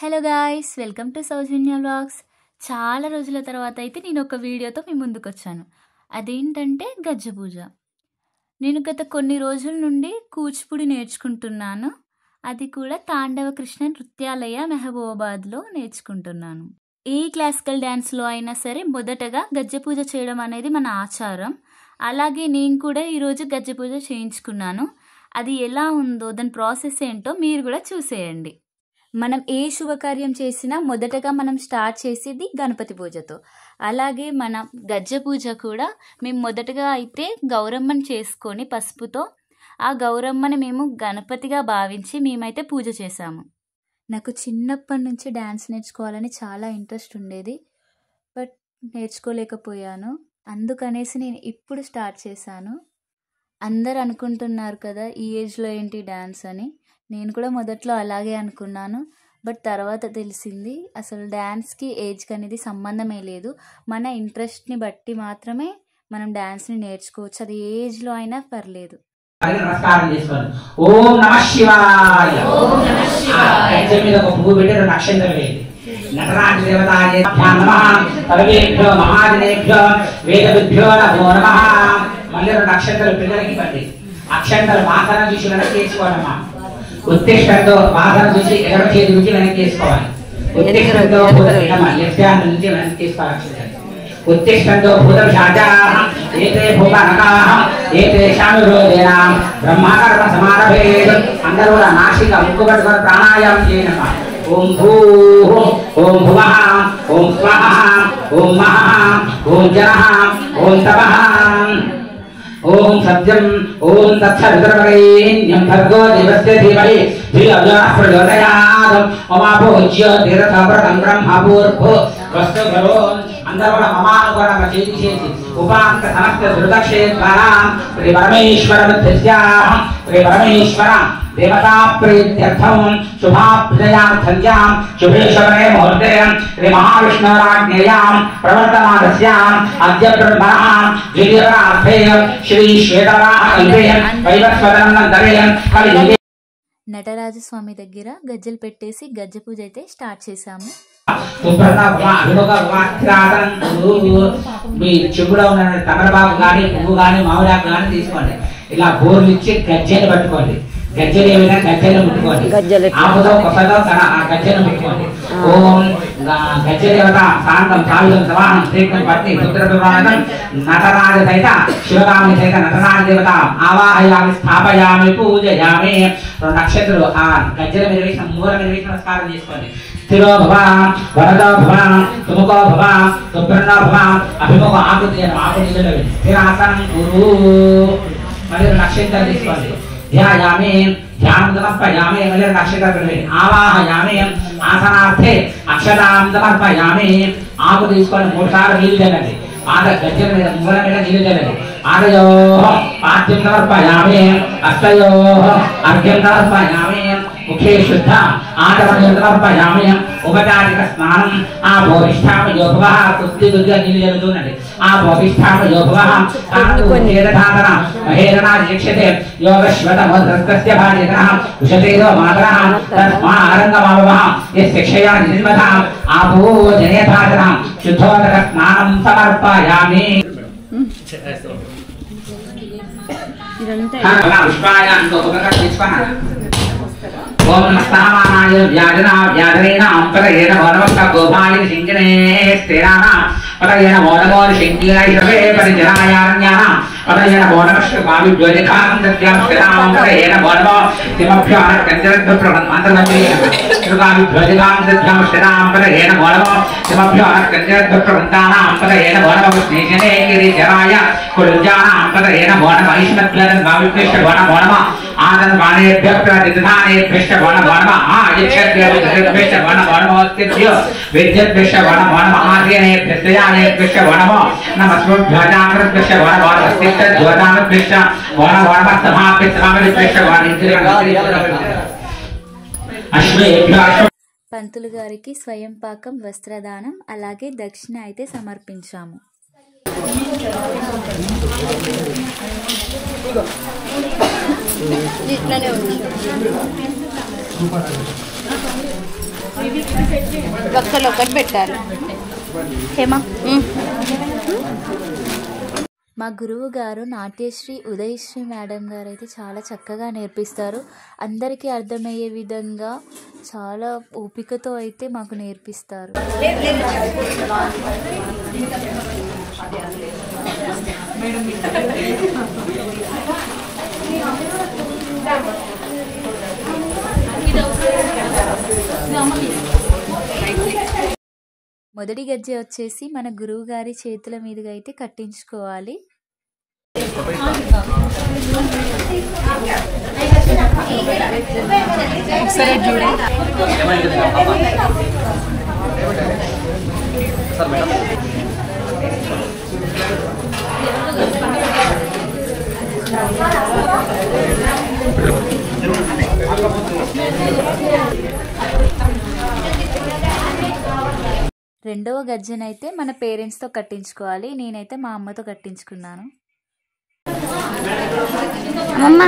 Hello guys, welcome to Soujanya vlogs. చాలా రోజుల తర్వాత అయితే నేను ఒక వీడియోతో మీ ముందుకు వచ్చాను. అదేంటంటే గజ్జ పూజ. నేను గత కొన్ని రోజుల నుండి కూచిపూడి నేర్చుకుంటున్నాను. అది కూడా తాండవ కృష్ణ నృత్యాలయ మెహబూబాబాద్లో నేర్చుకుంటున్నాను. ఏ క్లాసికల్ డ్యాన్స్లో అయినా సరే మొదటగా గజ్జ పూజ చేయడం అనేది మన ఆచారం. అలాగే నేను కూడా ఈరోజు గజ్జ పూజ చేయించుకున్నాను. అది ఎలా ఉందో, దాని ప్రాసెస్ ఏంటో మీరు కూడా చూసేయండి. మనం ఏ శుభకార్యం చేసినా మొదటగా మనం స్టార్ట్ చేసేది గణపతి పూజతో. అలాగే మన గజ్జ పూజ కూడా మేము మొదటగా అయితే గౌరమ్మని చేసుకొని పసుపుతో ఆ గౌరమ్మని మేము గణపతిగా భావించి మేమైతే పూజ చేశాము. నాకు చిన్నప్పటి నుంచి డ్యాన్స్ నేర్చుకోవాలని చాలా ఇంట్రెస్ట్ ఉండేది, బట్ నేర్చుకోలేకపోయాను. అందుకనేసి నేను ఇప్పుడు స్టార్ట్ చేశాను. అందరు అనుకుంటున్నారు కదా ఈ ఏజ్లో ఏంటి డ్యాన్స్ అని. నేను కూడా మొదట్లో అలాగే అనుకున్నాను, బట్ తర్వాత తెలిసింది అసలు డ్యాన్స్కి ఏజ్కి అనేది సంబంధమే లేదు. మన ఇంట్రెస్ట్ని బట్టి మాత్రమే మనం డ్యాన్స్ని నేర్చుకోవచ్చు. అది ఏ ఏజ్లో అయినా పర్లేదు. నమస్కారం చేసుకోండి. ఓం నమః శివాయ. పువ్వు పెట్టి నక్షత్రం వేయండి. నటరాజ దేవతాభ్యో నమః. సర్వేభ్యో మహాజనేభ్యో వేదవిభ్యో నమో నమః. మళ్ళీ నక్షత్రాలు పిల్లలకి ఇవ్వండి. అక్షంతలు వాసన చూసి వెనక్కి వేసుకోవాలమ్మా. ఉత్తిష్టంతో వాసన చూసి ఎడమ చేతి నుంచి వెనక్కి వేసుకోవాలి. ఉత్తిష్టంతో లెఫ్ట్ హ్యాండ్ నుంచి వెనక్కి తీసుకోవాలి. ఉత్తిష్టంతో భూతం శాచాః ఏతే భూపనకాః ఏతేషానురోధేనాం బ్రహ్మకర్మ సమారభేత్. అందరూ కూడా నాసిక ముక్కు పట్టుకొని ప్రాణాయామం చేయనమ్మా. ఓం భూః ఓం భువః ఓం స్వః ఓం మహః ఓం జనః ఓం తపః ఓం సత్యం ఓం తత్సవితుర్వరేణ్యం భర్గో దేవస్య ధీమహి ధియో యో నః ప్రచోదయాత్. మమాభూజ్య తీర్థవ్రతం బ్రహ్మభూర్భు వస్తు భవో. అందరూ కూడా మమానుకరణ చేసి ఉపాంత సమస్త ధృతక్షేత్రాం శ్రీ పరమేశ్వర బుద్ధిస్యాః శ్రీ పరమేశ్వర దేవతా ప్రీత్యర్థం శుభాభ్యుదయార్థం చ శుభేశ్వరే ముహూర్తే శ్రీ మహావిష్ణురాజ్ఞయాం ప్రవర్తమానస్యాం అద్య బ్రహ్మణః ద్వితీయార్థే శ్రీ శ్వేతవాహకల్పే వైవస్వతనంతరే కలియుగే. నటరాజస్వామి దగ్గర గజ్జలు పెట్టేసి గజ్జ పూజ అయితే స్టార్ట్ చేశాము. మీ చెప్పులో ఉన్న తమలపాకు కానీ పువ్వు కానీ మామిడాకు కానీ తీసుకోండి. ఇలా బోర్లు ఇచ్చి గజ్జలు పట్టుకోండి. గజ్జలు ఏమైనా గజ్జలు ముట్టుకోండి. ఆపుతో కొత్తగా ఆ గజ్జలు ముట్టుకోండి. ఓం గజ్జదేవత శాంతం సాయుధం సవాహనం శ్రీకం పత్ని పుత్రవివాహం నటరాజ సహిత శివగామి సహిత నటరాజ దేవత ఆవాహయామి స్థాపయామి పూజయామి. నక్షత్రులు ఆ గజ్జల మీద వేసిన మూల మీద వేసిన నమస్కారం చేసుకోండి. స్థిరో భవ వరదో భవ సుముఖో భవ సుబ్రహ్మణో భవ అభిముఖ ఆకృతి ఆకృతి స్థిరాసనం గురు. మళ్ళీ నక్షత్రాలు తీసుకోండి. ధ్యాయామి ధ్యానం సమర్పయామి. మళ్ళీ నక్షత్రాలు ఆవాహయామి. ఆసనార్థే అక్షరాం సమర్పయామి. ఆకు తీసుకొని 3 సార్లు నీళ్ళు చల్లండి. పాద గజ్జల మీద మూల మీద నీళ్ళు చల్లండి. పాదయో పాద్యం సమర్పయామి. హస్తయో అర్ఘ్యం సమర్పయామి. ముఖే శుద్ధ ఆచమనం సమర్పయామి. ఉపచారిక స్నానం. ఆ భోగిష్టామ యోగవ కుస్తి దుర్గా నీళ్ళు జరుగుతుందండి. ఆ భోగిష్టామ యోగవ కాంతుధారణ మహేరణ దీక్షతే యోగశ్వత మోదస్య భార్యతః ఉషతేదో మాతరః తస్మా ఆరంగమావః యశిక్షయా నిర్మత ఆపో జనేతాచన శుద్ధోదక స్నానం సమర్పయామి. ఇదంతా పుష్పాయ ఇంకో ఉపకరణ తీసుకున్నాను. ఓం నమః వ్యాజన వ్యాధరేణ అంపరేణ వనవస్త గోపాయ సింజనే స్థిరాన పదయేన మోదమోని శంకియాయిరవే పరిజనాయాన్యాన పదయేన మోదమశ్ర వావి జ్యోతికాం సత్యం స్థిరాంపరేణ మోదమో తిమభ్యో కంజరద్భ ప్రబంధమంతరవే శ్రుగావి జ్యోతికాం సత్యం స్థిరాంపరేణ మోదమో తిమభ్యో కంజరద్భ ప్రబంధానాం పదయేన మోదమో స్నేహనే గిరి జరాయ కుల్జానాం పదయేన మోదమ ఐష్మత్లన్ వావికృష్ణ వన మోదమ ఆదన్ వాణేభ్య ప్రతిధానేభ్య వన వన ఆయచ్ఛద్య విద్యభ్య వన వనమోస్తిభ్యో విద్యభ్య వన వన ఆర్యనేభ్య ేభ్య వనమో నమస్మభ్యాజామృభ్య వన వనమస్తిష్ట జ్యోతామృభ్య వన వనమస్తమాభ్య వన. పంతులు గారికి స్వయం పాకం వస్త్రదానం అలాగే దక్షిణ అయితే సమర్పించాము. ఇట్లానే ఉంది. ఒక్కళ్ళు ఒకటి పెట్టాలి. హేమా, మా గురువు గారు నాట్యశ్రీ ఉదయశ్రీ మేడం గారు అయితే చాలా చక్కగా నేర్పిస్తారు. అందరికీ అర్థమయ్యే విధంగా చాలా ఓపికతో అయితే మాకు నేర్పిస్తారు. మొదటి గజ్జె వచ్చేసి మన గురువు గారి చేతుల మీదుగా అయితే కట్టించుకోవాలి. రెండవ గజ్జెనైతే మన పేరెంట్స్తో కట్టించుకోవాలి. నేనైతే మా అమ్మతో కట్టించుకున్నాను. అమ్మ